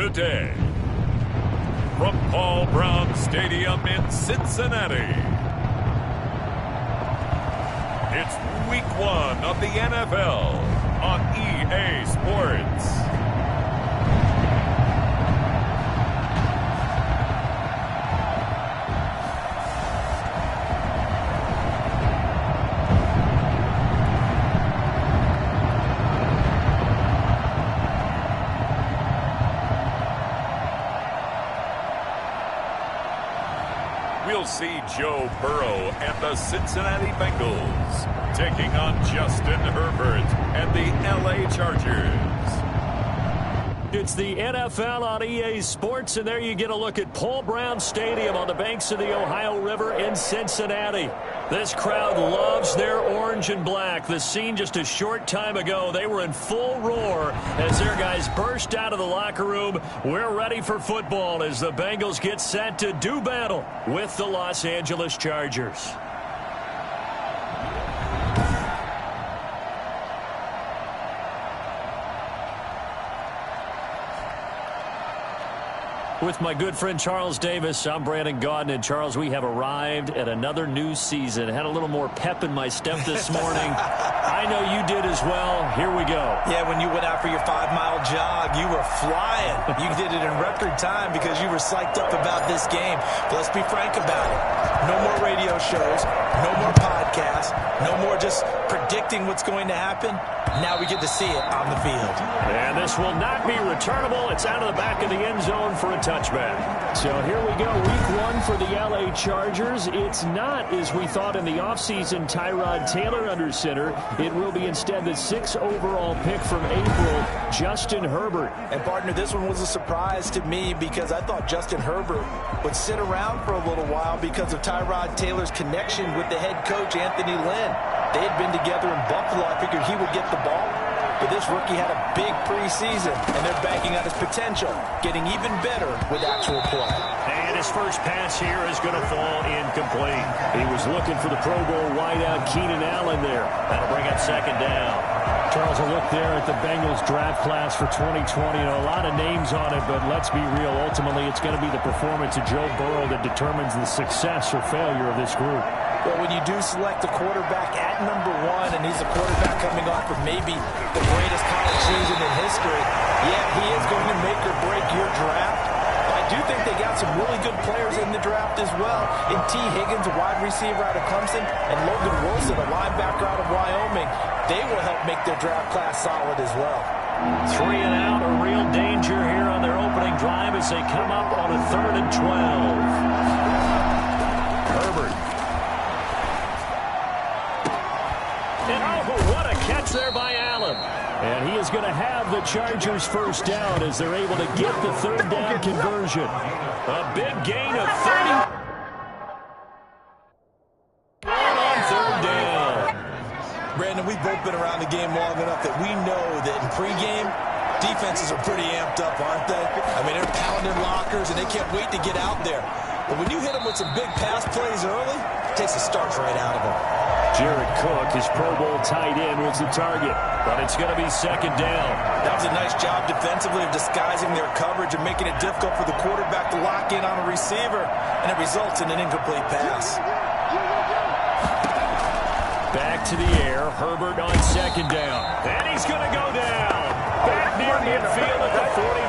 Today, from Paul Brown Stadium in Cincinnati, it's Week 1 of the NFL on EA Sports. We'll see Joe Burrow and the Cincinnati Bengals taking on Justin Herbert and the LA Chargers. It's the NFL on EA Sports, and there you get a look at Paul Brown Stadium on the banks of the Ohio River in Cincinnati. This crowd loves their orange and black. The scene just a short time ago, they were in full roar as their guys burst out of the locker room. We're ready for football as the Bengals get set to do battle with the Los Angeles Chargers. With my good friend Charles Davis, I'm Brandon Gaudin. And Charles, we have arrived at another new season. Had a little more pep in my step this morning. I know you did as well. Here we go. Yeah, when you went out for your 5-mile jog, you were flying. You did it in record time because you were psyched up about this game. But let's be frank about it. No more radio shows, no more podcasts, no more just predicting what's going to happen. Now we get to see it on the field. And this will not be returnable. It's out of the back of the end zone for a touchback. So here we go, Week 1 for the LA Chargers. It's not, as we thought in the offseason, Tyrod Taylor under center. It will be instead the 6th overall pick from April, Justin Herbert. And partner, this one was a surprise to me because I thought Justin Herbert would sit around for a little while because of Tyrod Taylor's connection with the head coach, Anthony Lynn. They had been together in Buffalo. I figured he would get the ball. But this rookie had a big preseason, and they're banking on his potential, getting even better with actual play. And his first pass here is going to fall incomplete. He was looking for the Pro Bowl wideout Keenan Allen there. That'll bring up second down. Charles, a look there at the Bengals draft class for 2020. A lot of names on it, but let's be real. Ultimately, it's going to be the performance of Joe Burrow that determines the success or failure of this group. Well, when you do select a quarterback at number 1, and he's a quarterback coming off of maybe the greatest college season in history, yeah, he is going to make or break your draft. But I do think they got some really good players in the draft as well. In T. Higgins, a wide receiver out of Clemson, and Logan Wilson, a linebacker out of Wyoming. They will help make their draft class solid as well. 3 and out, a real danger here on their opening drive as they come up on a 3rd and 12. Herbert. And oh, what a catch there by Allen. And he is going to have the Chargers first down as they're able to get the 3rd down conversion. A big gain of 30. On 3rd down. Brandon, we've both been around the game long enough that we know that in pregame, defenses are pretty amped up, aren't they? I mean, they're pounding lockers, and they can't wait to get out there. But when you hit them with some big pass plays early, it takes the starch right out of them. Jared Cook, his Pro Bowl tight end, was the target, but it's going to be second down. That was a nice job defensively of disguising their coverage and making it difficult for the quarterback to lock in on a receiver, and it results in an incomplete pass. Back to the air, Herbert on second down, and he's going to go down. Back near midfield at the 49.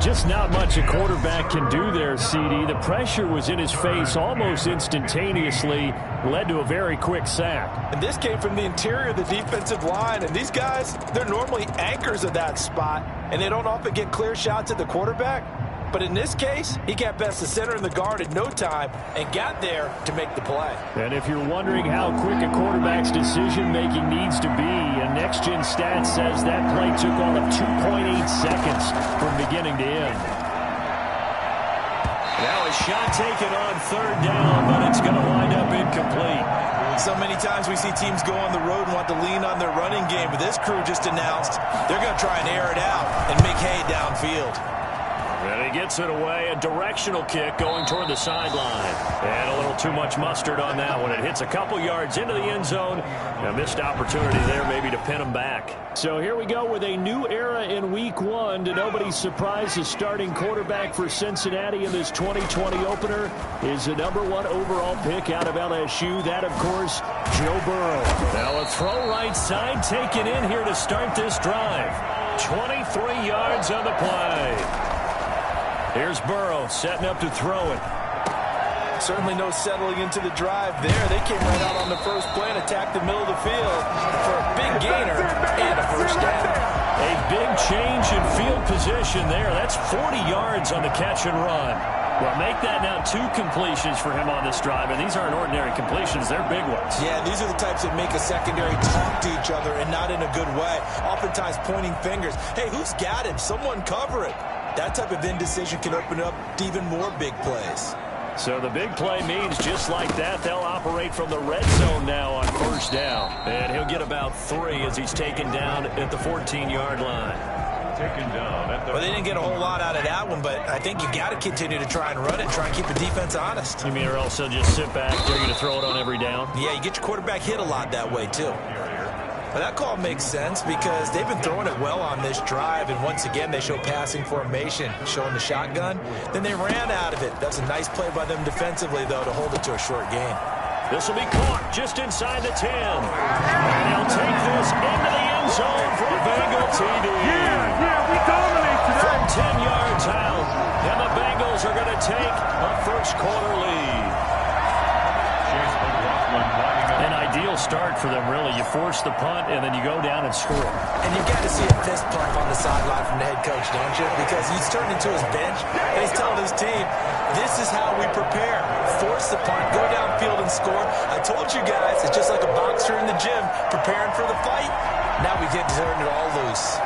Just not much a quarterback can do there, CD. The pressure was in his face almost instantaneously, led to a very quick sack. And this came from the interior of the defensive line, and these guys, they're normally anchors of that spot, and they don't often get clear shots at the quarterback. But in this case, he got past the center and the guard in no time and got there to make the play. And if you're wondering how quick a quarterback's decision-making needs to be, a next-gen stat says that play took all of 2.8 seconds from beginning to end. Now a shot taken on 3rd down, but it's going to wind up incomplete. So many times we see teams go on the road and want to lean on their running game, but this crew just announced they're going to try and air it out and make hay downfield. And He gets it away. A directional kick going toward the sideline. And a little too much mustard on that one. It hits a couple yards into the end zone. A missed opportunity there maybe to pin him back. So here we go with a new era in Week 1. To nobody's surprise, the starting quarterback for Cincinnati in this 2020 opener is the #1 overall pick out of LSU. That, of course, Joe Burrow. Now a throw right side taken in here to start this drive. 23 yards on the play. Here's Burrow setting up to throw it. Certainly no settling into the drive there. They came right out on the first play and attacked the middle of the field for a big gainer and a first down. A big change in field position there. That's 40 yards on the catch and run. Well, make that now 2 completions for him on this drive, and these aren't ordinary completions. They're big ones. Yeah, these are the types that make a secondary talk to each other and not in a good way. Oftentimes pointing fingers. Hey, who's got him? Someone cover it. That type of indecision can open up to even more big plays. So the big play means just like that, they'll operate from the red zone now on first down. And he'll get about 3 as he's taken down at the 14-yard line. Well, they didn't get a whole lot out of that one, but I think you got to continue to try and run it and try and keep the defense honest. You mean or else they'll just sit back, they're going to throw it on every down? Yeah, you get your quarterback hit a lot that way, too. But that call makes sense because they've been throwing it well on this drive, and once again they show passing formation, showing the shotgun. Then they ran out of it. That's a nice play by them defensively, though, to hold it to a short gain. This will be caught just inside the 10. And he'll take this into the end zone for a Bengal TD. Yeah, we dominate today. From 10 yards out, and the Bengals are going to take a first-quarter lead. An ideal start for them, really. You force the punt, and then you go down and score. And you've got to see a fist pump on the sideline from the head coach, don't you? Because he's turned into his bench, and he's telling his team, this is how we prepare. Force the punt, go downfield and score. I told you guys, it's just like a boxer in the gym preparing for the fight. Now we get to turn it all loose.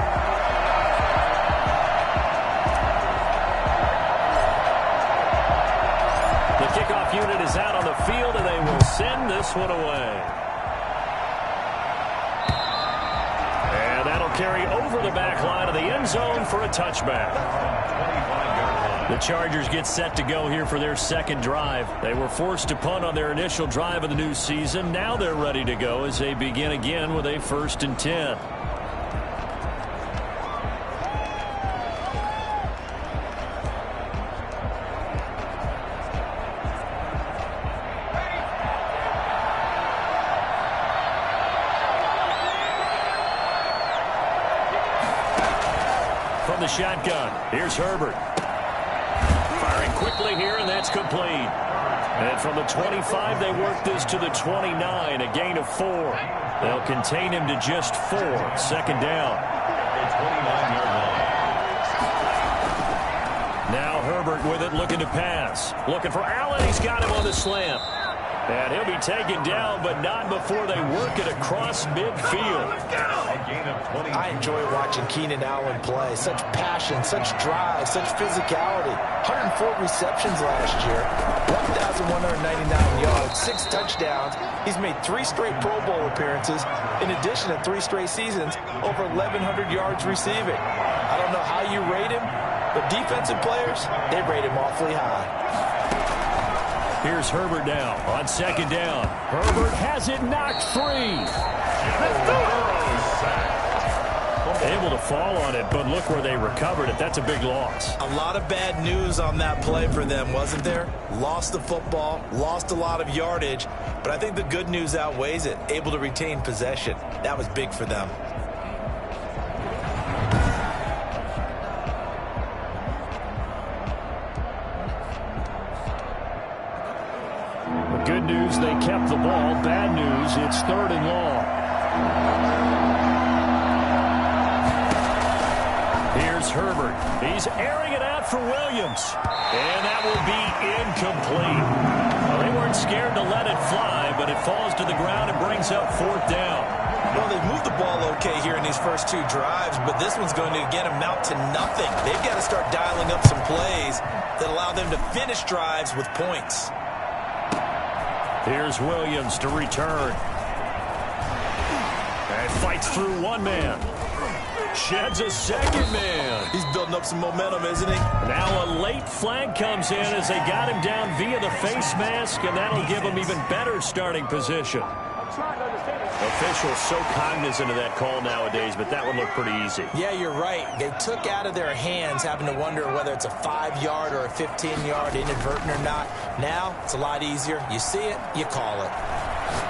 The kickoff unit is out on the field, and they will send this one away. And that'll carry over the back line of the end zone for a touchback. The Chargers get set to go here for their second drive. They were forced to punt on their initial drive of the new season. Now they're ready to go as they begin again with a 1st and 10. From the shotgun, here's Herbert. Firing quickly here, and that's complete. And from the 25, they work this to the 29, a gain of 4. They'll contain him to just 4. Second down. Now Herbert with it, looking to pass. Looking for Allen. He's got him on the slant. And he'll be taken down, but not before they work it across midfield. I enjoy watching Keenan Allen play. Such passion, such drive, such physicality. 104 receptions last year, 1,199 yards, 6 touchdowns. He's made 3 straight Pro Bowl appearances, in addition to 3 straight seasons, over 1,100 yards receiving. I don't know how you rate him, but defensive players, they rate him awfully high. Here's Herbert now on second down. Herbert has it knocked free. Able to fall on it, but look where they recovered it. That's a big loss. A lot of bad news on that play for them, wasn't there? Lost the football, lost a lot of yardage, but I think the good news outweighs it. Able to retain possession. That was big for them. Good news, they kept the ball. Bad news, it's 3rd and long. Here's Herbert. He's airing it out for Williams. And that will be incomplete. Well, they weren't scared to let it fly, but it falls to the ground and brings up 4th down. Well, they've moved the ball okay here in these first 2 drives, but this one's going to, again, amount to nothing. They've got to start dialing up some plays that allow them to finish drives with points. Here's Williams to return. And fights through one man. Sheds a second man. He's building up some momentum, isn't he? Now a late flag comes in as they got him down via the face mask, and that'll give him even better starting position. Officials so cognizant of that call nowadays, but that one looked pretty easy. Yeah, you're right. They took out of their hands having to wonder whether it's a 5-yard or a 15-yard, inadvertent or not. Now, it's a lot easier. You see it, you call it.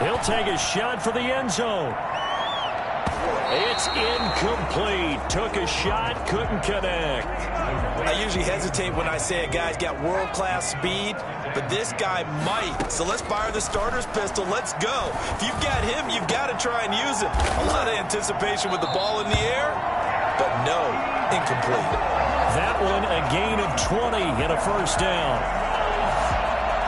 He'll take a shot for the end zone. It's incomplete. Took a shot, couldn't connect. I usually hesitate when I say a guy's got world-class speed, but this guy might. So let's fire the starter's pistol. Let's go. If you've got him, you've got to try and use it. A lot of anticipation with the ball in the air, but no, incomplete. That one a gain of 20 and a first down.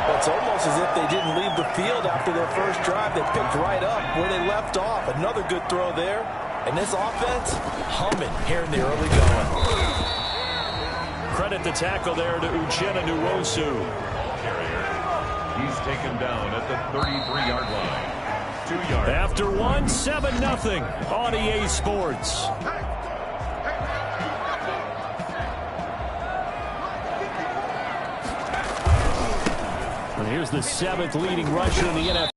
Well, it's almost as if they didn't leave the field after their first drive. They picked right up where they left off. Another good throw there. And this offense, humming here in the early going. Credit the tackle there to Uchenna Nwosu. He's taken down at the 33-yard line. 2 yards. After one, 7-0 on EA Sports. And here's the 7th leading rusher in the NFL.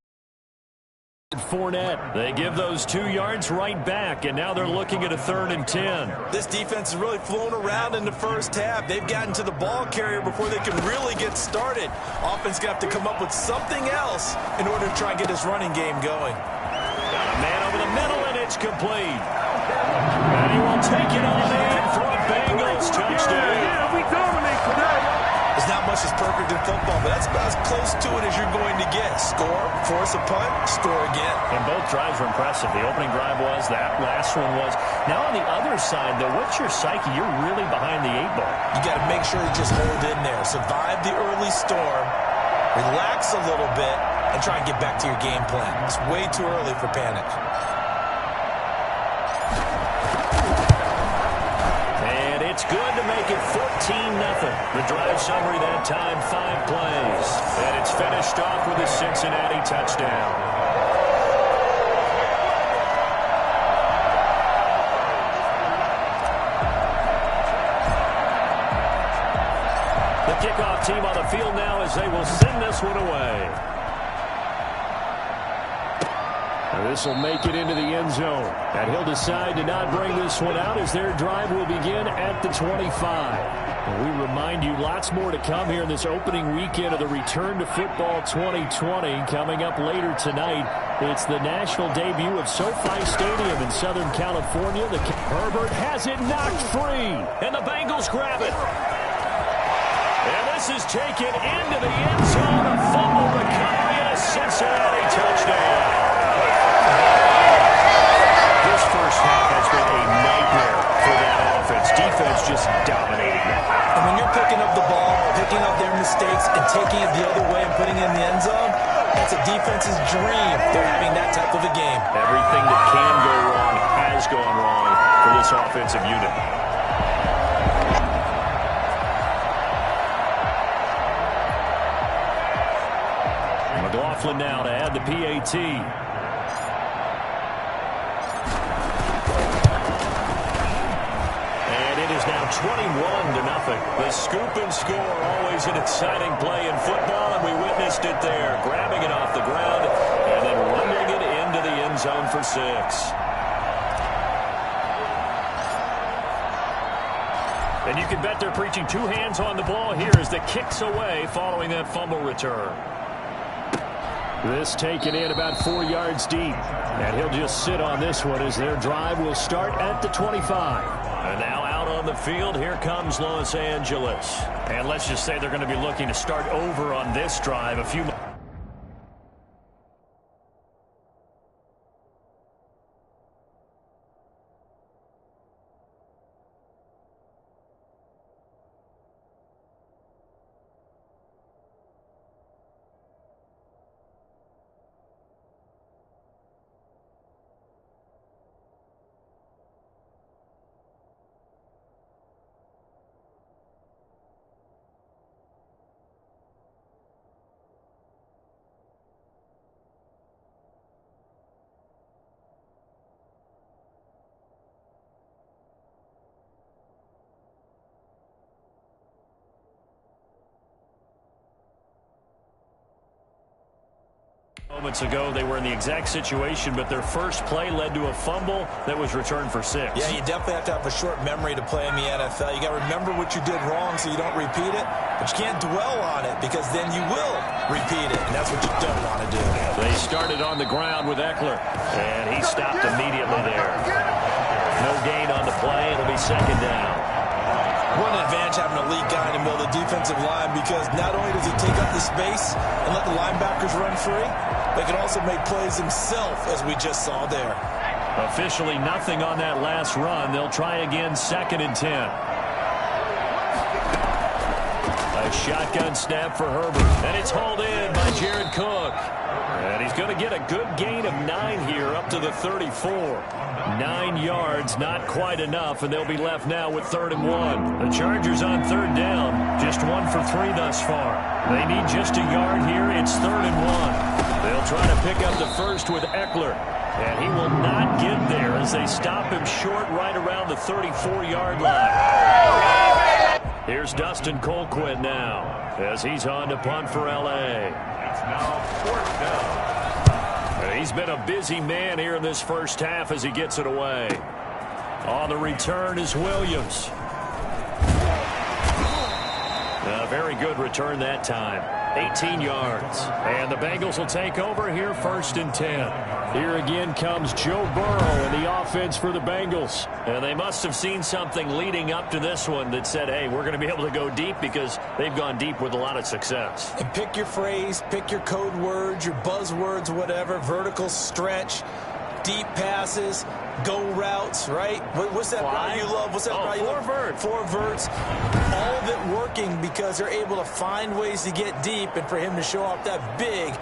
Fournette. They give those 2 yards right back, and now they're looking at a 3rd and 10. This defense has really flown around in the first half. They've gotten to the ball carrier before they can really get started. Offense going to have to come up with something else in order to try and get this running game going. Got a man over the middle, and it's complete. And he will take it on in for a Bengals touchdown. Yeah, we dominate today. There's not much that's perfect in football, but that's about as close to it as you're going to get. Score, force a punt, score again. And both drives were impressive. The opening drive was, that last one was. Now on the other side, though, what's your psyche? You're really behind the 8 ball. You got to make sure you just hold in there. Survive the early storm, relax a little bit, and try and get back to your game plan. It's way too early for panic. It's good to make it 14-0. The drive summary that time, 5 plays. And it's finished off with a Cincinnati touchdown. The kickoff team on the field now as they will send this one away. This will make it into the end zone. And he'll decide to not bring this one out as their drive will begin at the 25. And we remind you, lots more to come here in this opening weekend of the Return to Football 2020. Coming up later tonight, it's the national debut of SoFi Stadium in Southern California. Herbert has it knocked free, and the Bengals grab it. And this is taken into the end zone. A fumble recovery and a Cincinnati touchdown. This first half has been a nightmare for that offense. Defense just dominating it. And when you're picking up the ball, picking up their mistakes, and taking it the other way and putting it in the end zone, that's a defense's dream. They're having that type of a game. Everything that can go wrong has gone wrong for this offensive unit. McLaughlin now to add the PAT. Now 21-0. The scoop and score, always an exciting play in football, and we witnessed it there. Grabbing it off the ground and then rumbling it into the end zone for 6. And you can bet they're preaching 2 hands on the ball here as the kick's away following that fumble return. This taken in about 4 yards deep. And he'll just sit on this one as their drive will start at the 25. And now out on the field, here comes Los Angeles. And let's just say they're going to be looking to start over on this drive a few more. Moments ago, they were in the exact situation, but their first play led to a fumble that was returned for 6. Yeah, you definitely have to have a short memory to play in the NFL. You got to remember what you did wrong so you don't repeat it, but you can't dwell on it because then you will repeat it, and that's what you don't want to do. They started on the ground with Eckler, and he stopped immediately there. No gain on the play. It'll be second down. What an advantage having a lead guy in the middle of the defensive line, because not only does he take up the space and let the linebackers run free, but he can also make plays himself, as we just saw there. Officially nothing on that last run. They'll try again, 2nd and 10. A shotgun snap for Herbert, and it's hauled in by Jared Cook. And he's going to get a good gain of 9 here, up to the 34. 9 yards, not quite enough, and they'll be left now with 3rd and 1. The Chargers on 3rd down, just 1 for 3 thus far. They need just a yard here. It's 3rd and 1. They'll try to pick up the first with Eckler, and he will not get there as they stop him short right around the 34-yard line. Here's Dustin Colquitt now as he's on to punt for L.A. It's now 4th down. He's been a busy man here in this first half as he gets it away. On the return is Williams. A very good return that time. 18 yards. And the Bengals will take over here, 1st and 10. Here again comes Joe Burrow in the offense for the Bengals. And they must have seen something leading up to this one that said, hey, we're going to be able to go deep, because they've gone deep with a lot of success. And pick your phrase, pick your code words, your buzzwords, whatever. Vertical stretch, deep passes, go routes, right? What's that route you love? What's that route you love? 4 verts. 4 verts. All of it working because they're able to find ways to get deep, and for him to show off that big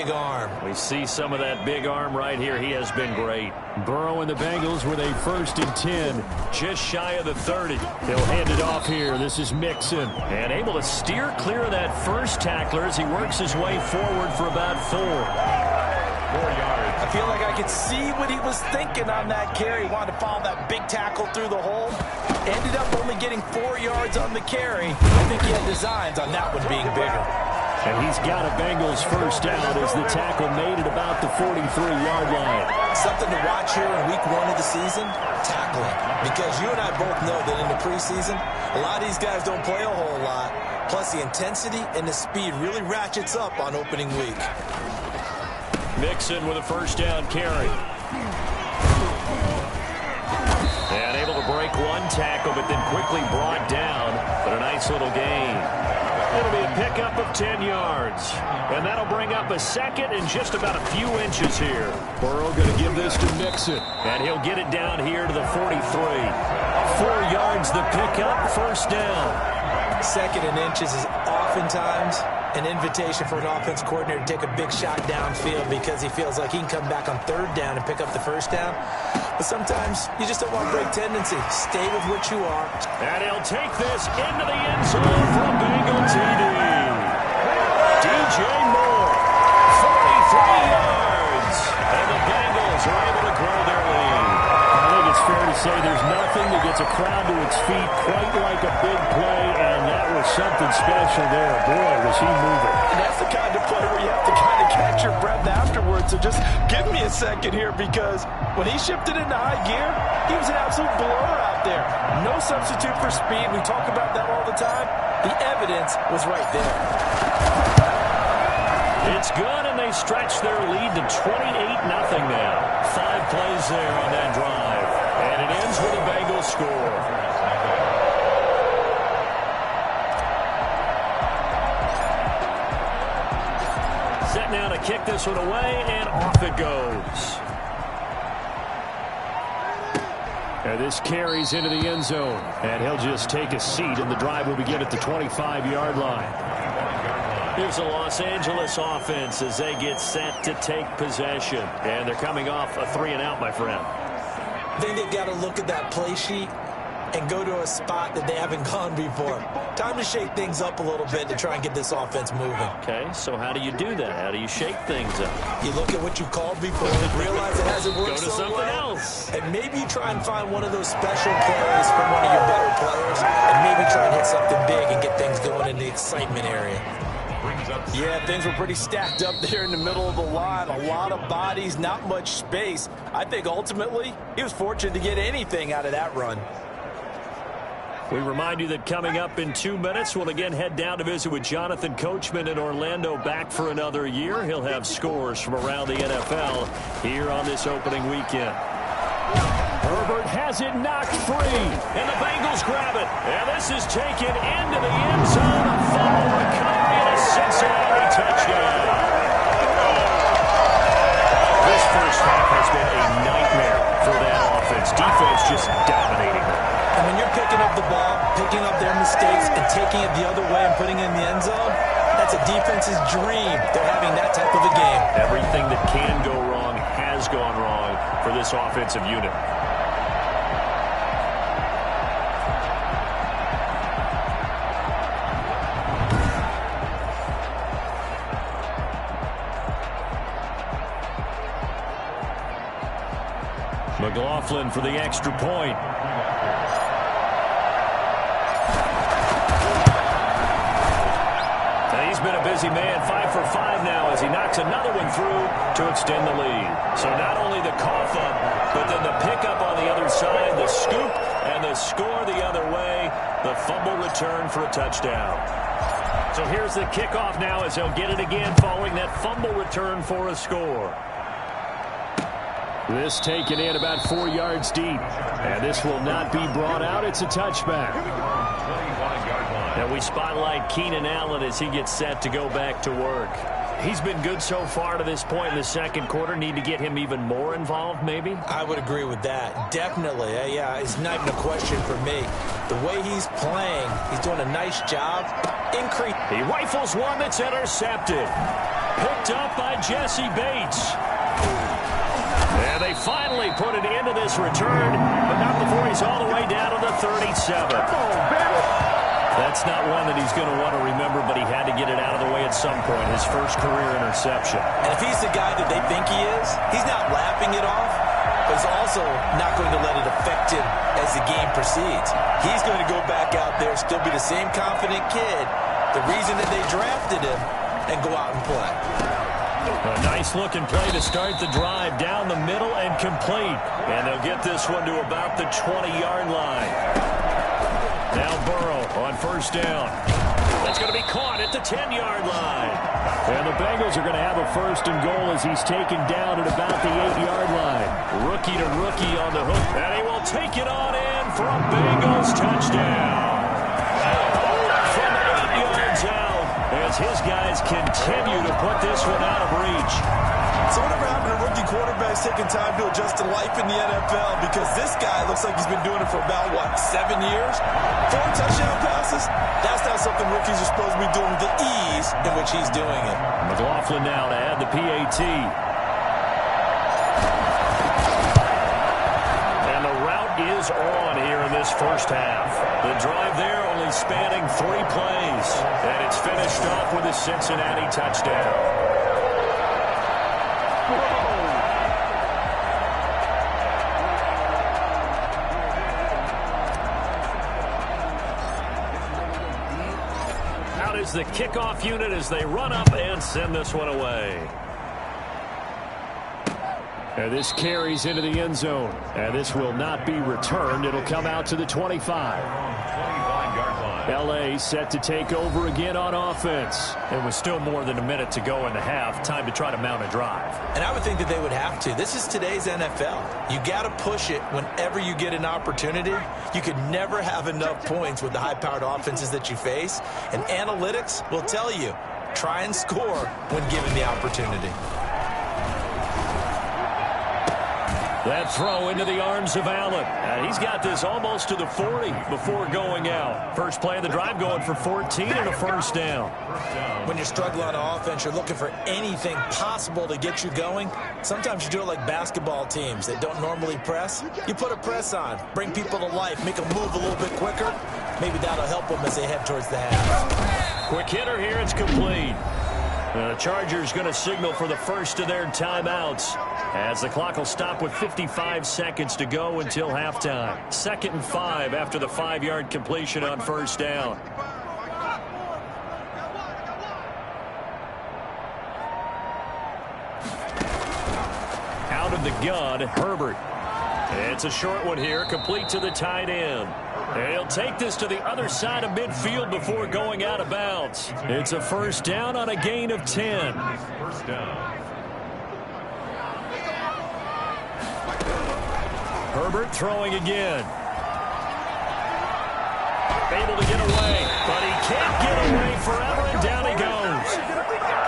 arm. We see some of that big arm right here. He has been great. Burrow and the Bengals with a 1st and 10. Just shy of the 30. He'll hand it off here. This is Mixon. And able to steer clear of that first tackler as he works his way forward for about 4. 4 yards. I feel like I could see what he was thinking on that carry. He wanted to follow that big tackle through the hole. Ended up only getting 4 yards on the carry. I think he had designs on that one being bigger. And he's got a Bengals first down as the tackle made at about the 43-yard line. Something to watch here in week 1 of the season, tackling. Because you and I both know that in the preseason, a lot of these guys don't play a whole lot. Plus the intensity and the speed really ratchets up on opening week. Mixon with a first down carry. And able to break 1 tackle, but then quickly brought down. But a nice little gain. It'll be a pickup of 10 yards. And that'll bring up a 2nd and just about a few inches here. Burrow going to give this to Mixon. And he'll get it down here to the 43. 4 yards the pickup, first down. 2nd and inches is oftentimes an invitation for an offense coordinator to take a big shot downfield because he feels like he can come back on 3rd down and pick up the first down. But sometimes you just don't want to break tendency. Stay with what you are. And he'll take this into the end zone for a Bengal TD. DJ Moore, 43 yards. And the Bengals are able to grow their lead. I think it's fair to say there's nothing that gets a crowd to its feet quite like a big play, and that was something special there. Boy, was he moving. And that's the kind of play where you have to kind of catch your breath afterwards. So just give me a second here, because when he shifted into high gear, he was an absolute blur out there. No substitute for speed. We talk about that all the time. The evidence was right there. It's good, and they stretch their lead to 28-0 now. 5 plays there on that drive. And it ends with a Bengals score. Set now to kick this one away, and off it goes. And this carries into the end zone. And he'll just take a seat, and the drive will begin at the 25-yard line. Here's the Los Angeles offense as they get set to take possession. And they're coming off a 3-and-out, my friend. I think they've got to look at that play sheet and go to a spot that they haven't gone before. Time to shake things up a little bit to try and get this offense moving. Okay, so how do you do that? How do you shake things up? You look at what you called before, realize it hasn't worked Go to so something well, else. and maybe you try and find one of those special plays from one of your better players, and maybe try and hit something big and get things going in the excitement area. Yeah, things were pretty stacked up there in the middle of the line. A lot of bodies, not much space. I think ultimately he was fortunate to get anything out of that run. We remind you that coming up in 2 minutes, we'll again head down to visit with Jonathan Coachman in Orlando, back for another year. He'll have scores from around the NFL here on this opening weekend. Herbert has it knocked free, and the Bengals grab it. And this is taken into the end zone. A fumble recovery and a Cincinnati touchdown. This first half has been a nightmare for that offense. Defense just dominating them. And when you're picking up the ball, picking up their mistakes, and taking it the other way and putting it in the end zone, that's a defense's dream. They're having that type of a game. Everything that can go wrong has gone wrong for this offensive unit. McLaughlin for the extra point. And he's been a busy man, 5 for 5 now as he knocks another one through to extend the lead. So not only the cough up, but then the pickup on the other side, the scoop, and the score the other way, the fumble return for a touchdown. So here's the kickoff now as they'll get it again following that fumble return for a score. This taken in about 4 yards deep. And this will not be brought out. It's a touchback. And we spotlight Keenan Allen as he gets set to go back to work. He's been good so far to this point in the second quarter. Need to get him even more involved, maybe? I would agree with that. Definitely. Yeah, it's not even a question for me. The way he's playing, he's doing a nice job. He rifles one that's intercepted. Picked up by Jesse Bates. And they finally put it into this return, but not before he's all the way down to the 37. That's not one that he's going to want to remember, but he had to get it out of the way at some point, his first career interception. And if he's the guy that they think he is, he's not laughing it off, but he's also not going to let it affect him as the game proceeds. He's going to go back out there, still be the same confident kid, the reason that they drafted him, and go out and play. A nice-looking play to start the drive down the middle and complete. And they'll get this one to about the 20-yard line. Now Burrow on first down. That's going to be caught at the 10-yard line. And the Bengals are going to have a first and goal as he's taken down at about the 8-yard line. Rookie to rookie on the hook. And he will take it on in for a Bengals touchdown. From 8 yards out as his guys continue to put this one out of reach. So whatever happened to rookie quarterbacks taking time to adjust to life in the NFL, because this guy looks like he's been doing it for about, 7 years? 4 touchdown passes? That's not something rookies are supposed to be doing with the ease in which he's doing it. McLaughlin now to add the PAT. And the route is on here in this first half. The drive there only spanning 3 plays. And it's finished off with a Cincinnati touchdown. Out is the kickoff unit as they run up and send this one away. And this carries into the end zone. And this will not be returned. It'll come out to the 25. L.A. set to take over again on offense. There was still more than a minute to go in the half. Time to try to mount a drive. And I would think that they would have to. This is today's NFL. You got to push it whenever you get an opportunity. You could never have enough points with the high-powered offenses that you face. And analytics will tell you, try and score when given the opportunity. That throw into the arms of Allen. He's got this almost to the 40 before going out. First play of the drive going for 14 and a first down. When you're struggling on offense, you're looking for anything possible to get you going. Sometimes you do it like basketball teams that don't normally press. You put a press on, bring people to life, make them move a little bit quicker. Maybe that'll help them as they head towards the half. Quick hitter here, it's complete. The Chargers going to signal for the first of their timeouts as the clock will stop with 55 seconds to go until halftime. 2nd and 5 after the 5-yard completion on first down. out of the gun, Herbert. It's a short one here, complete to the tight end. And he'll take this to the other side of midfield before going out of bounds. It's a first down on a gain of 10. First down. Herbert throwing again. Able to get away, but he can't get away forever, and down he goes.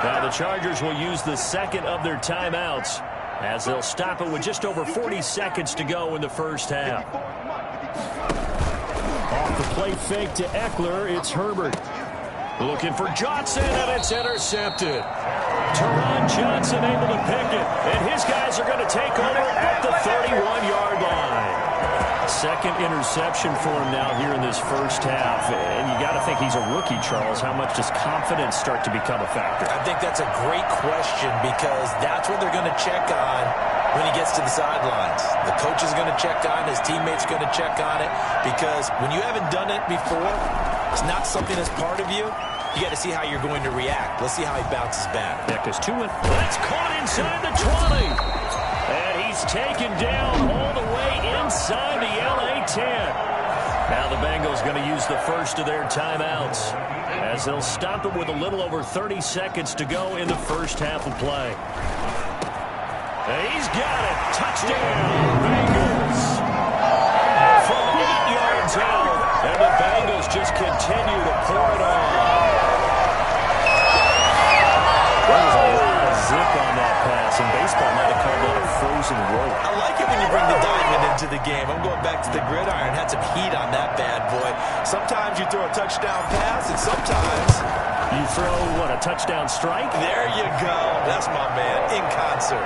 Now the Chargers will use the second of their timeouts as they'll stop it with just over 40 seconds to go in the first half. Off the play fake to Eckler, it's Herbert. Looking for Johnson, and it's intercepted. Teron Johnson able to pick it, and his guys are going to take over at the 31-yard line. Second interception for him now here in this first half. And you got to think he's a rookie, Charles. How much does confidence start to become a factor? I think that's a great question because that's what they're going to check on when he gets to the sidelines. The coach is going to check on, his teammates going to check on it, because when you haven't done it before, it's not something that's part of you. You got to see how you're going to react. Let's see how he bounces back. Yeah, because that's caught inside the 20. And he's taken down all the way inside the LA 10. Now the Bengals going to use the first of their timeouts as they'll stop it with a little over 30 seconds to go in the first half of play. And he's got it. Touchdown, Bengals. From 8 yards out, and the Bengals just continue to pour it on. There was a lot of zip on that pass, and baseball might have called that a frozen rope. I like it when you bring the diamond into the game. I'm going back to the gridiron. Had some heat on that bad boy. Sometimes you throw a touchdown pass, and sometimes you throw, what, a touchdown strike? There you go. That's my man, in concert.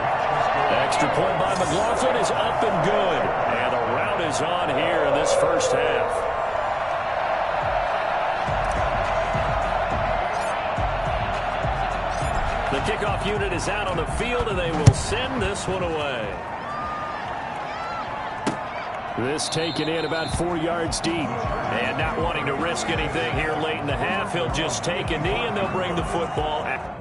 Extra point by McLaughlin is up and good. And the route is on here in this first half. The kickoff unit is out on the field, and they will send this one away. This taken in about 4 yards deep. And not wanting to risk anything here late in the half, he'll just take a knee, and they'll bring the football out.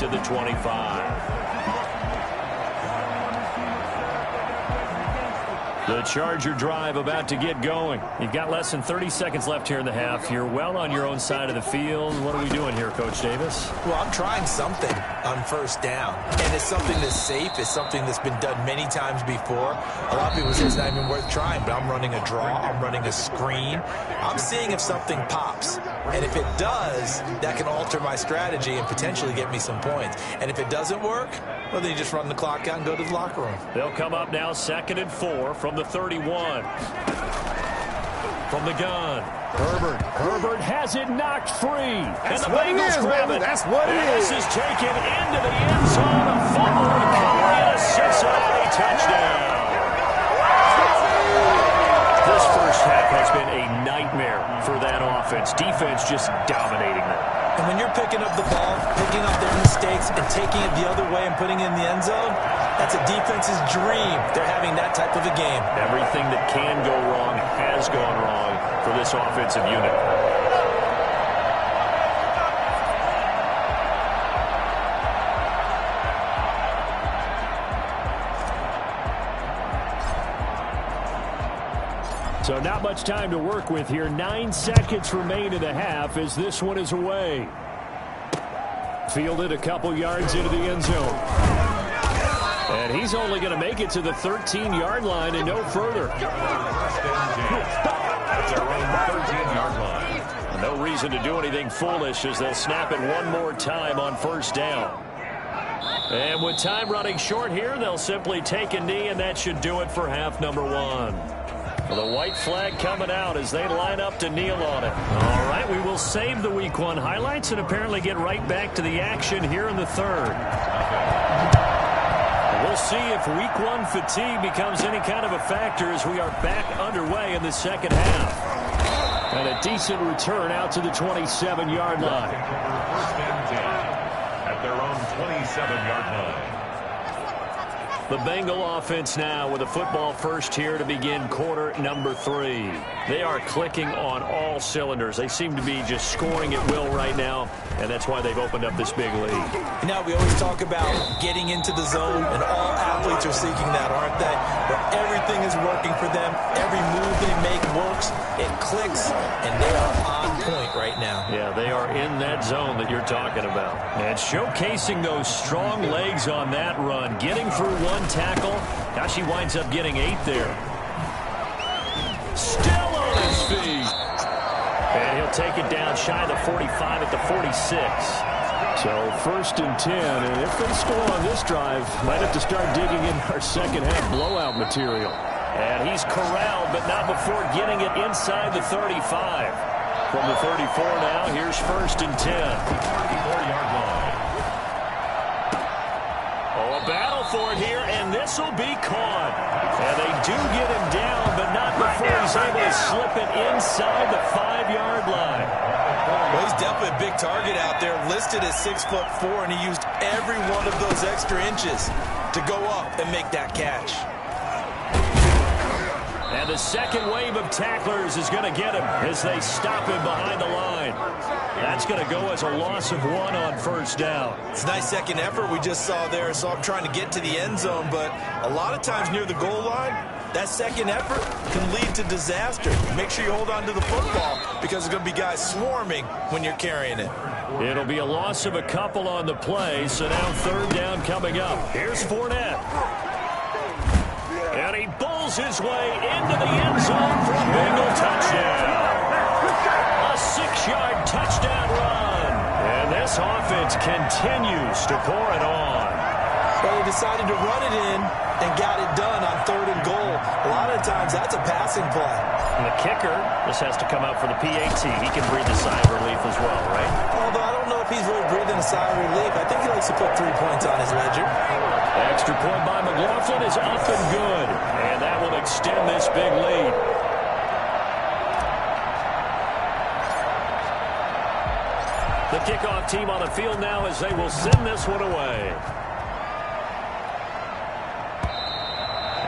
to the 25. The Charger drive about to get going. You've got less than 30 seconds left here in the half. You're well on your own side of the field. What are we doing here, Coach Davis? Well, I'm trying something on first down. And it's something that's safe. It's something that's been done many times before. A lot of people say it's not even worth trying, but I'm running a draw. I'm running a screen. I'm seeing if something pops. And if it does, that can alter my strategy and potentially get me some points. And if it doesn't work, well, then you just run the clock out and go to the locker room. They'll come up now 2nd and 4 from the 31. From the gun. Herbert has it knocked free. That's and the what it Bengals is, grab baby. it. That's what it This is. is taken into the end zone. A fumble recovery and a Cincinnati touchdown. This first half has been a nightmare for that offense. Defense just dominating them. And when you're picking up the ball, picking up their mistakes, and taking it the other way and putting it in the end zone, that's a defense's dream. They're having that type of a game. Everything that can go wrong has gone wrong for this offensive unit. So not much time to work with here. 9 seconds remain in the half as this one is away. Fielded a couple yards into the end zone. And he's only going to make it to the 13-yard line and no further. That's around 13-yard line. No reason to do anything foolish as they'll snap it one more time on first down. And with time running short here, they'll simply take a knee, and that should do it for half number 1. The white flag coming out as they line up to kneel on it. All right, we will save the Week 1 highlights and apparently get right back to the action here in the third. We'll see if Week 1 fatigue becomes any kind of a factor as we are back underway in the second half. And a decent return out to the 27-yard line. First and 10 at their own 27-yard line. The Bengal offense now with a football first here to begin quarter number 3. They are clicking on all cylinders. They seem to be just scoring at will right now, and that's why they've opened up this big lead. You know, we always talk about getting into the zone, and all athletes are seeking that, aren't they? Where everything is working for them. Every move they make works. It clicks, and they are on point right now. Yeah, they are in that zone that you're talking about. And showcasing those strong legs on that run, getting through one tackle. Gosh, he winds up getting 8 there. Still on his feet. And he'll take it down shy of the 45 at the 46. So 1st and 10, and if they score on this drive, might have to start digging in our second half blowout material. And he's corralled, but not before getting it inside the 35. From the 34 now, here's 1st and 10. 34-yard line. Oh, a battle for it here, and this will be caught. And they do get him down, but not before he's able to slip it inside the 5-yard line. Well, he's definitely a big target out there, listed at 6'4", and he used every one of those extra inches to go up and make that catch. And the second wave of tacklers is going to get him as they stop him behind the line. That's going to go as a loss of 1 on first down. It's a nice second effort we just saw there. So I'm trying to get to the end zone, but a lot of times near the goal line, that second effort can lead to disaster. Make sure you hold on to the football because there's going to be guys swarming when you're carrying it. It'll be a loss of a couple on the play, so now 3rd down coming up. Here's Fournette. And he bulls his way into the end zone for a Bengal touchdown. A 6-yard touchdown run. And this offense continues to pour it on. Well, they decided to run it in and got it done on 3rd and goal. A lot of times that's a passing play. And the kicker, this has to come out for the PAT. He can breathe a sigh of relief as well, right? Although I don't know if he's really breathing a sigh of relief. I think he likes to put 3 points on his ledger. Extra point by McLaughlin is up and good. And that will extend this big lead. The kickoff team on the field now as they will send this one away.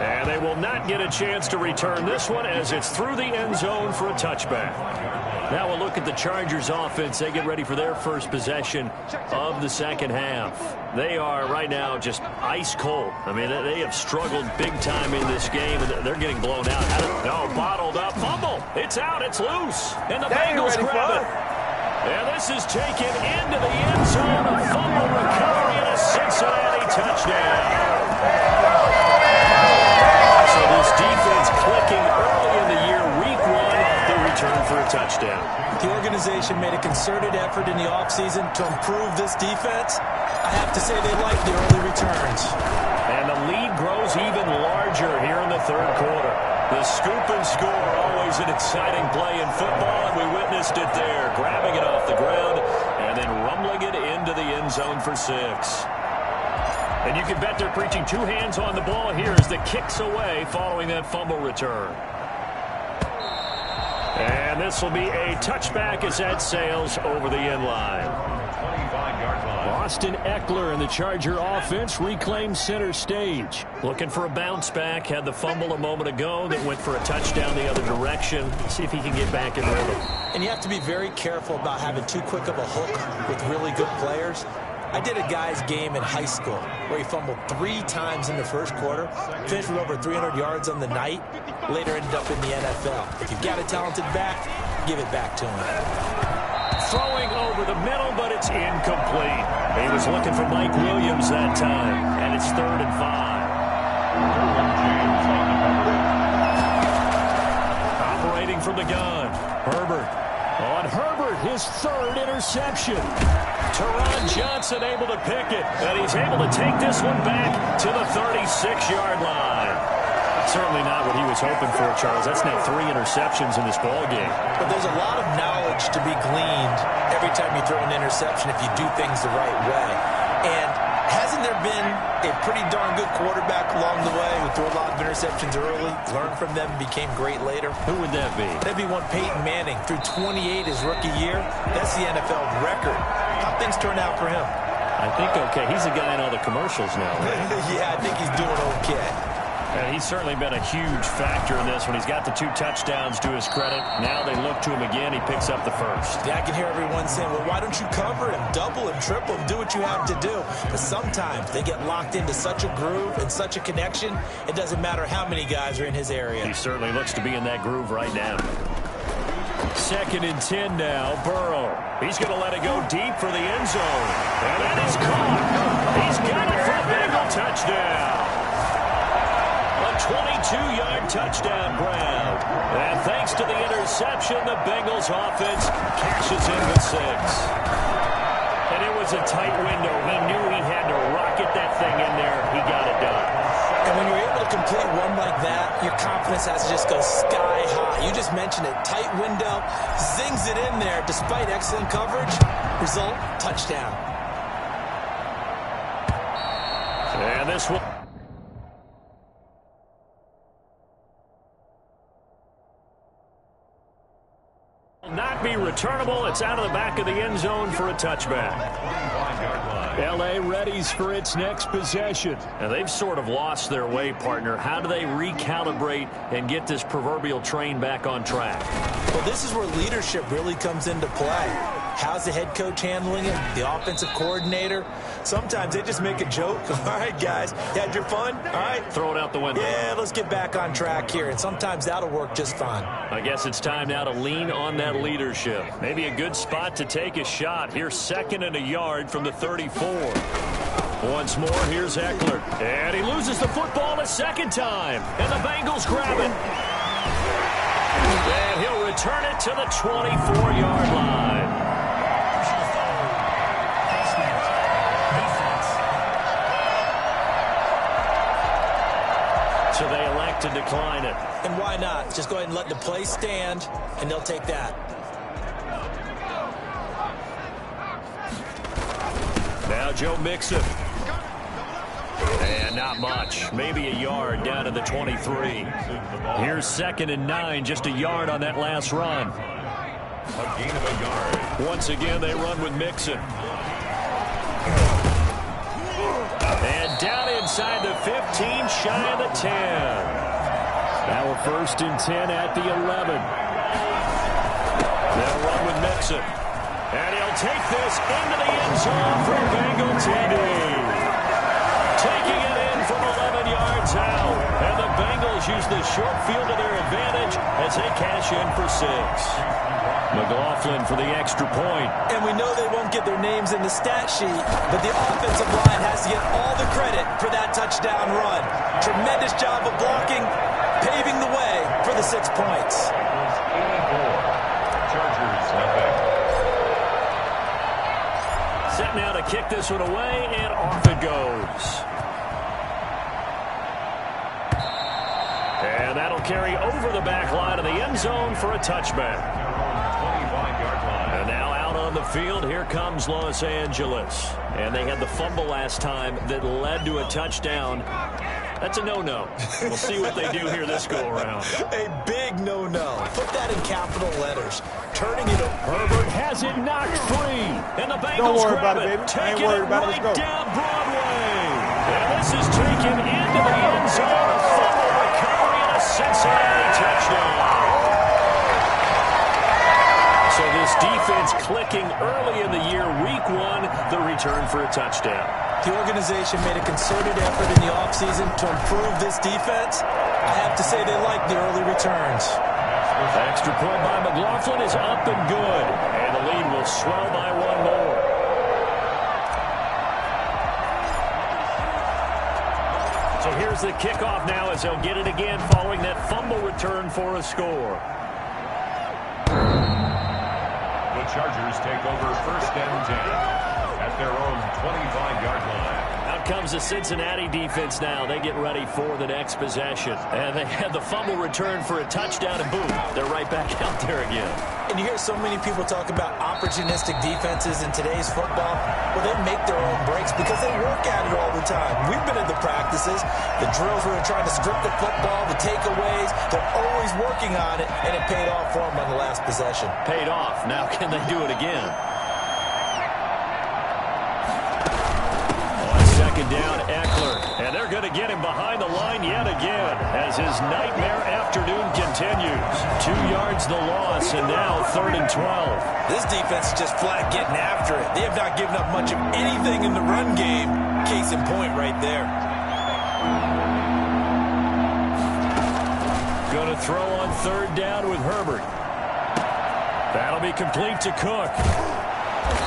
And they will not get a chance to return this one as it's through the end zone for a touchback. Now we'll look at the Chargers offense. They get ready for their first possession of the second half. They are right now just ice cold. I mean, they have struggled big time in this game, and they're getting blown out. Bottled up. Fumble. It's out. It's loose. And the Bengals grab it. And this is taken into the end zone. A fumble recovery and a Cincinnati touchdown. So this defense clicking early in the year, week 1, the return for a touchdown. The organization made a concerted effort in the offseason to improve this defense. I have to say they like the early returns. And the lead grows even larger here in the third quarter. The scoop and score, always an exciting play in football, and we witnessed it there, grabbing it off the ground and then rumbling it into the end zone for 6. And you can bet they're preaching 2 hands on the ball here as the kick's away following that fumble return. And this will be a touchback as that sails over the end line. Austin Eckler and the Charger offense reclaim center stage. Looking for a bounce back. Had the fumble a moment ago that went for a touchdown the other direction. See if he can get back in rhythm. And you have to be very careful about having too quick of a hook with really good players. I did a guy's game in high school where he fumbled 3 times in the first quarter, finished with over 300 yards on the night, later ended up in the NFL. If you've got a talented back, give it back to him. Throwing over the middle, but it's incomplete. He was looking for Mike Williams that time, and it's 3rd and 5. Operating from the gun, Herbert. On Herbert, his 3rd interception. Teron Johnson able to pick it, and he's able to take this one back to the 36-yard line. Certainly not what he was hoping for, Charles. That's now 3 interceptions in this ballgame. But there's a lot of knowledge to be gleaned every time you throw an interception if you do things the right way. And hasn't there been a pretty darn good quarterback along the way who threw a lot of interceptions early, learned from them, and became great later? Who would that be? That'd be one Peyton Manning. Threw 28 his rookie year. That's the NFL record. How things turn out for him? I think okay. He's a guy in all the commercials now, right? Yeah, I think he's doing okay. And he's certainly been a huge factor in this when he's got the 2 touchdowns to his credit. Now they look to him again. He picks up the 1st. Yeah, I can hear everyone saying, well, why don't you cover him, double him, triple him, do what you have to do. But sometimes they get locked into such a groove and such a connection, it doesn't matter how many guys are in his area. He certainly looks to be in that groove right now. 2nd and 10 now, Burrow. He's going to let it go deep for the end zone. And that is caught. He's got it for a Bengal touchdown. 22-yard touchdown grab. And thanks to the interception, the Bengals offense cashes in with 6. And it was a tight window. He knew he had to rocket that thing in there. He got it done. And when you're able to complete one like that, your confidence has to just go sky high. You just mentioned it. Tight window, zings it in there despite excellent coverage. Result, touchdown. And this will not be returnable. It's out of the back of the end zone for a touchback. L.A. readies for its next possession. Now they've sort of lost their way, partner. How do they recalibrate and get this proverbial train back on track? Well, this is where leadership really comes into play. How's the head coach handling it? The offensive coordinator? Sometimes they just make a joke. All right, guys, you had your fun? All right. Throw it out the window. Yeah, let's get back on track here. And sometimes that'll work just fine. I guess it's time now to lean on that leadership. Maybe a good spot to take a shot. Here's 2nd and a yard from the 34. Once more, here's Eckler. And he loses the football a 2nd time. And the Bengals grab it. And he'll return it to the 24-yard line. So they elect to decline it. And why not? Just go ahead and let the play stand, and they'll take that. Now Joe Mixon. And not much. Maybe a yard down to the 23. Here's 2nd and 9, just a yard on that last run. A gain of a yard. Once again, they run with Mixon. And down inside the 15, shy of the 10. Now a 1st and 10 at the 11. They'll run with Mixon. And he'll take this into the end zone for a Bengal TD. Taking it in from 11 yards out. And the Bengals use the short field to their advantage as they cash in for 6. McLaughlin for the extra point. And we know they won't get their names in the stat sheet, but the offensive line has to get all the credit for that touchdown run. Tremendous job of blocking, paving the way for the 6 points. Chargers nothing. Set now to kick this one away, and off it goes. And that'll carry over the back line of the end zone for a touchback. And now out on the field, here comes Los Angeles. And they had the fumble last time that led to a touchdown. That's a no-no. We'll see what they do here this go-around. A big no-no. Put that in capital letters. Turning it over. Herbert has it knocked free. And the Bengals grab it. Taking it right down Broadway. And this is taken into the end zone. A fumble recovery and a Cincinnati touchdown. So this defense clicking early in the year. Week 1, the return for a touchdown. The organization made a concerted effort in the offseason to improve this defense. I have to say they like the early returns. Extra point by McLaughlin is up and good. And the lead will swell by 1 more. So here's the kickoff now as they'll get it again following that fumble return for a score. The Chargers take over 1st and 10 at their own 25-yard line. Out comes the Cincinnati defense now. They get ready for the next possession. And they had the fumble return for a touchdown, and boom, they're right back out there again. And you hear so many people talk about opportunistic defenses in today's football. Well, they make their own breaks because they work at it all the time. We've been at the practices, the drills where they're trying to script the football, the takeaways. They're always working on it, and it paid off for them on the last possession. Paid off. Now can they do it again? On 2nd down, Eckler. And they're going to get him behind the line yet again as his nightmare afternoon continues. 2 yards the loss, and now 3rd and 12. This defense is just flat getting after it. They have not given up much of anything in the run game. Case in point right there. Going to throw on 3rd down with Herbert. That'll be complete to Cook.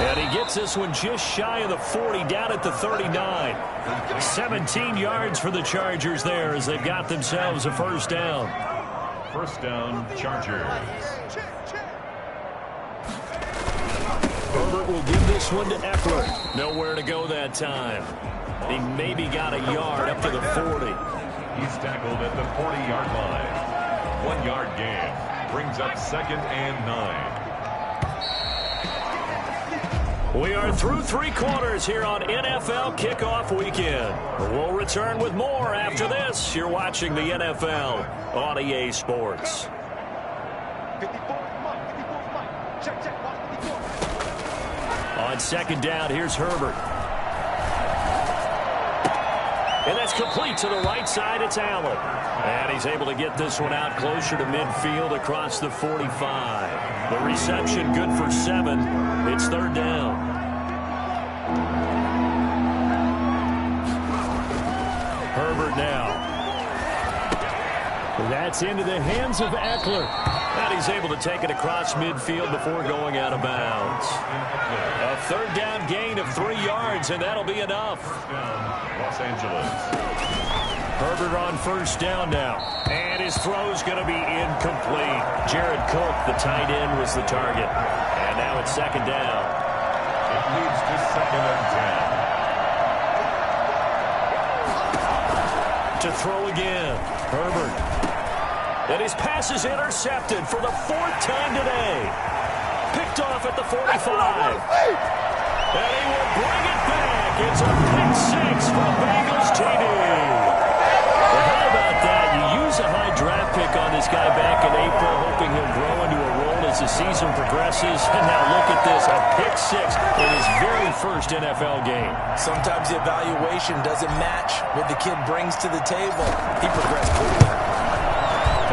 And he gets this one just shy of the 40, down at the 39. 17 yards for the Chargers there as they've got themselves a 1st down. 1st down, Chargers. Herbert will give this one to Eckler. Nowhere to go that time. He maybe got a yard up to the 40. He's tackled at the 40-yard line. 1 yard gain. Brings up 2nd and 9. We are through 3 quarters here on NFL Kickoff Weekend. We'll return with more after this. You're watching the NFL on EA Sports. On 2nd down, here's Herbert. And that's complete to the right side. It's Allen. And he's able to get this one out closer to midfield across the 45. The reception good for 7. It's 3rd down. Herbert now. That's into the hands of Eckler. And he's able to take it across midfield before going out of bounds. A 3rd down gain of 3 yards, and that'll be enough. Los Angeles. Herbert on 1st down now. And his throw's going to be incomplete. Jared Cook, the tight end, was the target. And now it's 2nd down. It leads to 2nd and 10. To throw again. Herbert. And his pass is intercepted for the 4th time today. Picked off at the 45. And he will bring it back. It's a pick 6 for Bengals TD. Well, how about that? You use a high draft pick on this guy back in April, hoping he'll grow into a role as as the season progresses. And now look at this, a pick-6 in his very first NFL game. Sometimes the evaluation doesn't match what the kid brings to the table. He progressed quickly.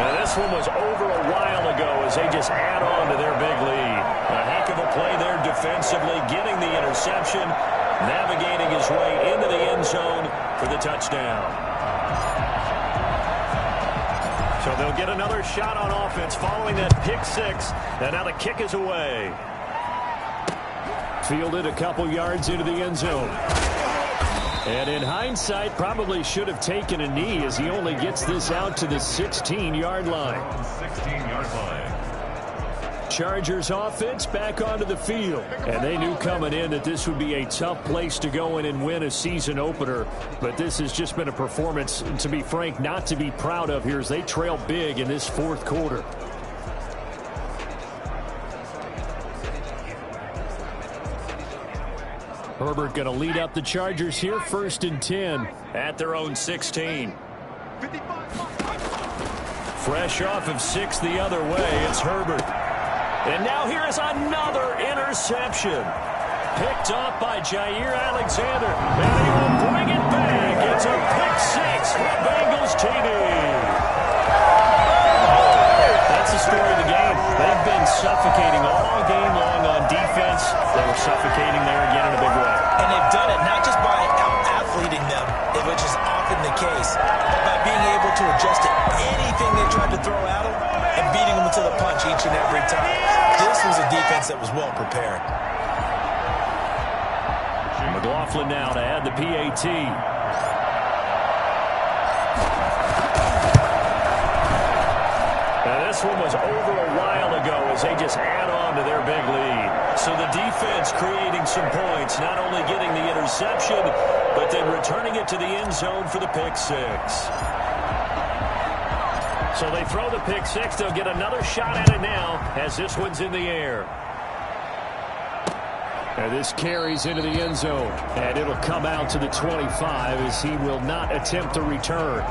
And this one was over a while ago as they just add on to their big lead. A heck of a play there defensively, getting the interception, navigating his way into the end zone for the touchdown. So they'll get another shot on offense following that pick-6, and now the kick is away. Fielded a couple yards into the end zone. And in hindsight, probably should have taken a knee as he only gets this out to the 16-yard line. 16-yard line. Chargers offense back onto the field. And they knew coming in that this would be a tough place to go in and win a season opener. But this has just been a performance, to be frank, not to be proud of here as they trail big in this fourth quarter. Herbert going to lead up the Chargers here, 1st and 10. At their own 16. Fresh off of 6 the other way, it's Herbert. And now here is another interception. Picked off by Jair Alexander. And he will bring it back. It's a pick-6 for Bengals TV. That's the story of the game. They've been suffocating all game long on defense. They were suffocating there again in a big way. And they've done it not just by out-athleting them, which is often the case, but by being able to adjust to anything they tried to throw at them and beating them to the punch each and every time. This was a defense that was well prepared. McLaughlin now to add the PAT. Now this one was over a while ago as they just add on to their big lead. So the defense creating some points, not only getting the interception, but then returning it to the end zone for the pick-6. So they throw the pick-6. They'll get another shot at it now as this one's in the air. And this carries into the end zone. And it'll come out to the 25 as he will not attempt to return.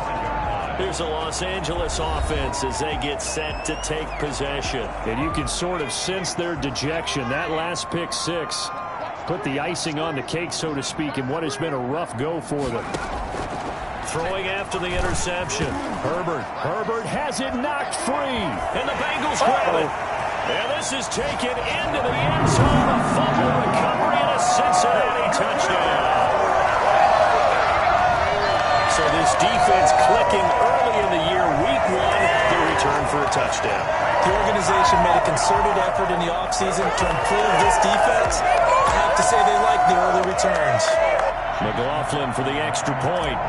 Here's the Los Angeles offense as they get set to take possession. And you can sort of sense their dejection. That last pick-6 put the icing on the cake, so to speak, in what has been a rough go for them. Throwing after the interception. Herbert has it knocked free. And the Bengals grab it. And this is taken into the end zone. A fumble recovery and a Cincinnati touchdown. So this defense clicking early in the year, week 1, they return for a touchdown. The organization made a concerted effort in the offseason to improve this defense. I have to say they like the early returns. McLaughlin for the extra point.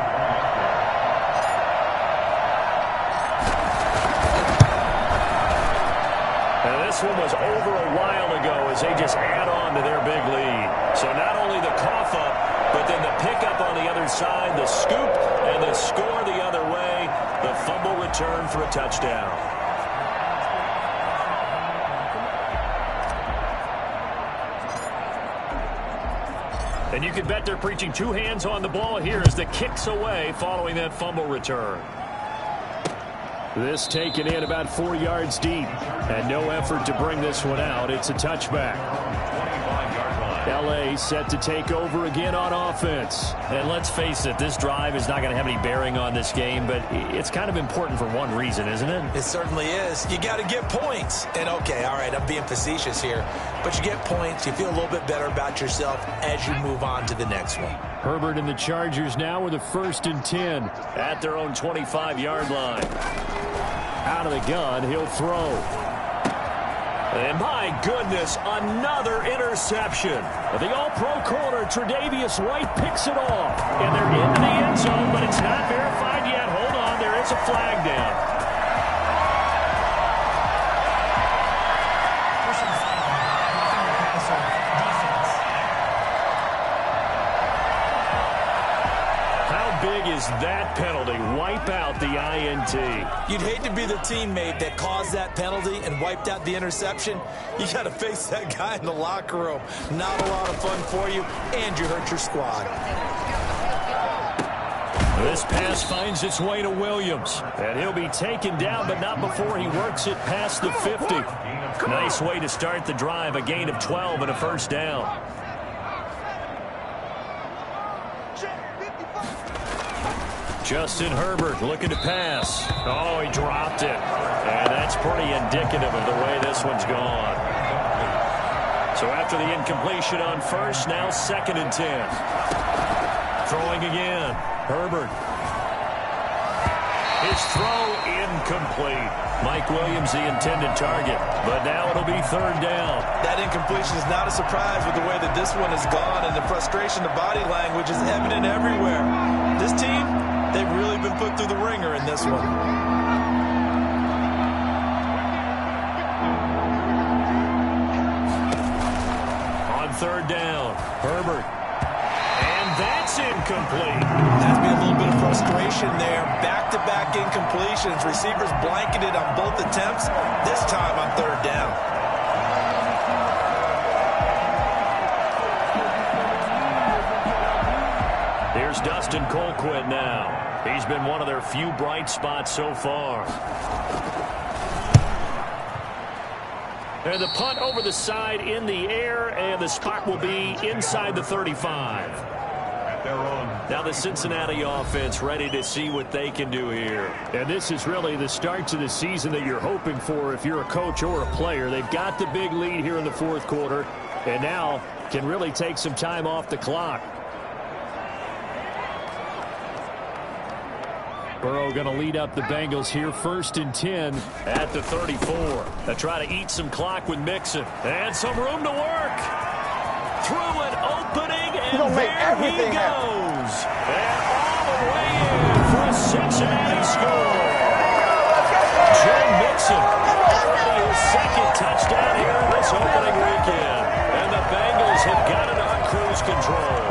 And this one was over a while ago as they just add on to their big lead. So not only the cough up, but then the pickup on the other side, the scoop, and the score the other way. The fumble return for a touchdown. And you can bet they're preaching 2 hands on the ball here as the kick's away following that fumble return. This taken in about 4 yards deep. And no effort to bring this one out. It's a touchback. L.A. set to take over again on offense. And let's face it, this drive is not going to have any bearing on this game, but it's kind of important for one reason, isn't it? It certainly is. You got to get points. And okay, all right, I'm being facetious here, but you get points, you feel a little bit better about yourself as you move on to the next one. Herbert and the Chargers now with a 1st and 10 at their own 25-yard line. Out of the gun, he'll throw. And my goodness, another interception. The all-pro corner, Tre'Davious White, picks it off. And they're into the end zone, but it's not verified yet. Hold on, there is a flag down. Is that penalty wipe out the INT? You'd hate to be the teammate that caused that penalty and wiped out the interception. You got to face that guy in the locker room. Not a lot of fun for you, and you hurt your squad. This pass finds its way to Williams, and he'll be taken down, but not before he works it past the 50. Nice way to start the drive. A gain of 12 and a first down. Justin Herbert looking to pass. Oh, he dropped it. And that's pretty indicative of the way this one's gone. So after the incompletion on first, now 2nd and 10. Throwing again. Herbert. His throw incomplete. Mike Williams the intended target, but now it'll be 3rd down. That incompletion is not a surprise with the way that this one has gone, and the frustration, the body language is evident everywhere. This team, they've really been put through the ringer in this one. On 3rd down, Herbert. And that's incomplete. Has been a little bit of frustration there. Back-to-back incompletions. Receivers blanketed on both attempts. This time on 3rd down. Here's Dustin Colquitt now. He's been one of their few bright spots so far. And the punt over the side in the air, and the spot will be inside the 35. Now the Cincinnati offense ready to see what they can do here. And this is really the start to the season that you're hoping for if you're a coach or a player. They've got the big lead here in the 4th quarter, and now can really take some time off the clock. Burrow going to lead up the Bengals here, 1st and 10 at the 34. They try to eat some clock with Mixon. And some room to work. Through an opening, and there he goes. And all the way in for a Cincinnati score. Joe Mixon, already his 2nd touchdown here in this opening weekend. And the Bengals have got it on cruise control.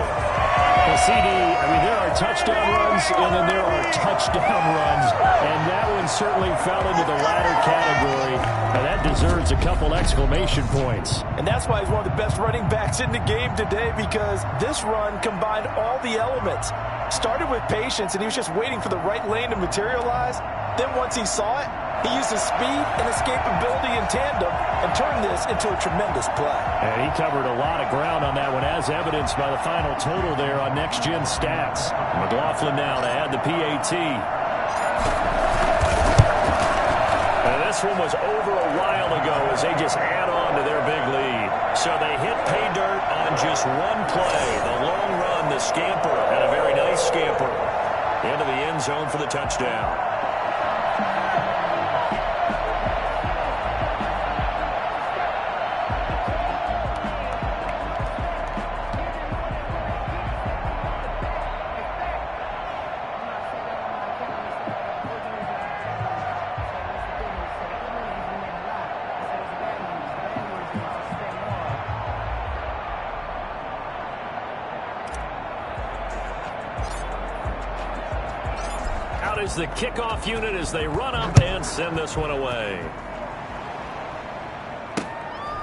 Well, CD, I mean, there are touchdown runs, and then there are touchdown runs, and that one certainly fell into the latter category, and that deserves a couple exclamation points. And that's why he's one of the best running backs in the game today, because this run combined all the elements. Started with patience, and he was just waiting for the right lane to materialize. Then once he saw it, he used his speed and escapability in tandem and turned this into a tremendous play. And he covered a lot of ground on that one, as evidenced by the final total there on Next Gen Stats. McLaughlin now to add the PAT. And this one was over a while ago as they just add on to their big lead. So they hit pay dirt on just one play. The long run, the scamper, and a very nice scamper into the end zone for the touchdown. Is the kickoff unit as they run up and send this one away.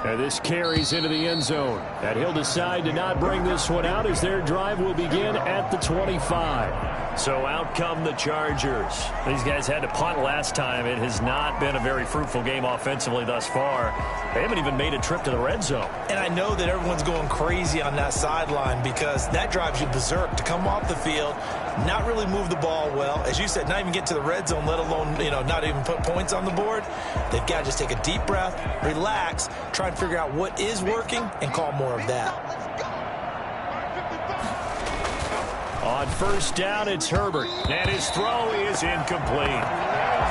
And this carries into the end zone. And he'll decide to not bring this one out as their drive will begin at the 25. So out come the Chargers. These guys had to punt last time. It has not been a very fruitful game offensively thus far. They haven't even made a trip to the red zone. And I know that everyone's going crazy on that sideline because that drives you berserk to come off the field, not really move the ball well. As you said, not even get to the red zone, let alone, not even put points on the board. They've got to just take a deep breath, relax, try and figure out what is working, and call more of that. On first down, it's Herbert, and his throw is incomplete.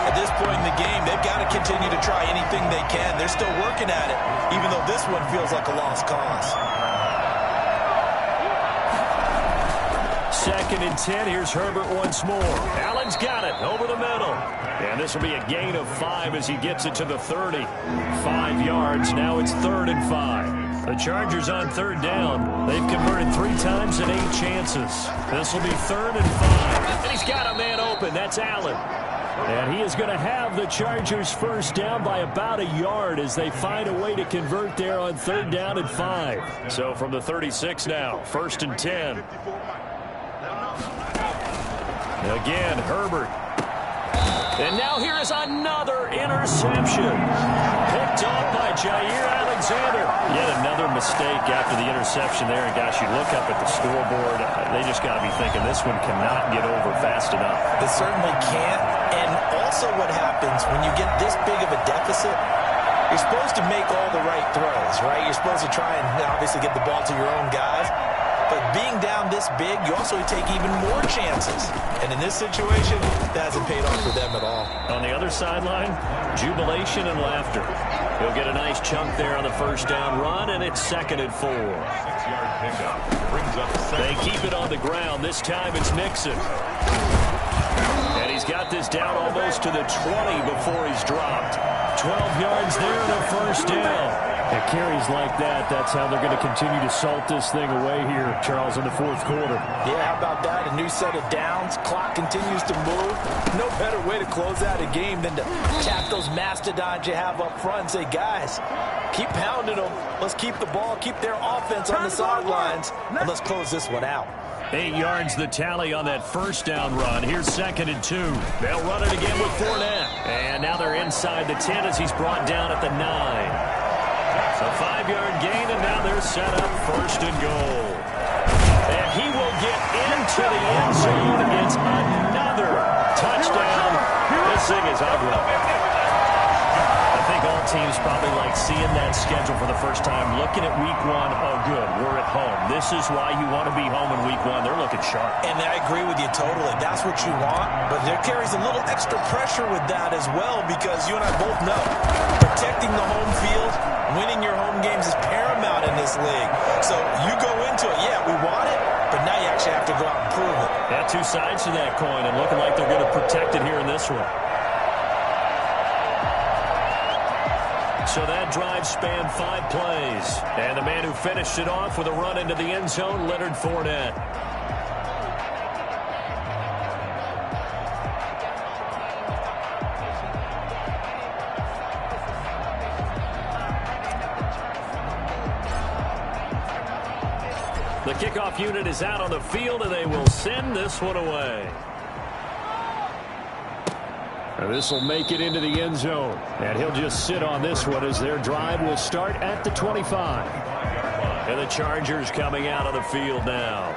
At this point in the game, they've got to continue to try anything they can. They're still working at it, even though this one feels like a lost cause. 2nd and 10. Here's Herbert once more. Allen's got it over the middle. And this will be a gain of 5 as he gets it to the 30. 5 yards. Now it's 3rd and 5. The Chargers on 3rd down. They've converted 3 times and 8 chances. This will be 3rd and 5. And he's got a man open. That's Allen. And he is going to have the Chargers first down by about a yard as they find a way to convert there on 3rd down and 5. So from the 36 now, 1st and 10. Again, Herbert. And now here is another interception. Picked off by Jair Alexander. Yet another mistake after the interception there. And, gosh, you look up at the scoreboard, they just got to be thinking this one cannot get over fast enough. It certainly can't. And also what happens when you get this big of a deficit, you're supposed to make all the right throws, right? You're supposed to try and obviously get the ball to your own guys. But being down this big, you also take even more chances. And in this situation, that hasn't paid off for them at all. On the other sideline, jubilation and laughter. He'll get a nice chunk there on the first down run, and it's 2nd and 4. 6-yard pickup brings up They keep it on the ground. This time it's Nixon. And he's got this down almost to the 20 before he's dropped. 12 yards there and a first down. And carries like that, that's how they're going to continue to salt this thing away here, Charles, in the 4th quarter. Yeah, how about that? A new set of downs. Clock continues to move. No better way to close out a game than to tap those mastodons you have up front and say, guys, keep pounding them. Let's keep the ball, keep their offense on the sidelines, and let's close this one out. 8 yards the tally on that first down run. Here's 2nd and 2. They'll run it again with Fournette. And now they're inside the 10 as he's brought down at the 9. So 5-yard gain, and now they're set up 1st and goal. And he will get into the end zone. It's another touchdown. This thing is ugly. I think all teams probably like seeing that schedule for the first time, looking at week 1. Oh, good, we're at home. This is why you want to be home in week 1. They're looking sharp. And I agree with you totally. That's what you want. But there carries a little extra pressure with that as well, because you and I both know protecting the home field, winning your home games is paramount in this league. So you go into it, yeah, we want it, but now you actually have to go out and prove it. Yeah, two sides to that coin, and looking like they're going to protect it here in this one. So that drive spanned 5 plays. And the man who finished it off with a run into the end zone, Leonard Fournette. The kickoff unit is out on the field, and they will send this one away. This will make it into the end zone. And he'll just sit on this one as their drive will start at the 25. And the Chargers coming out on the field now.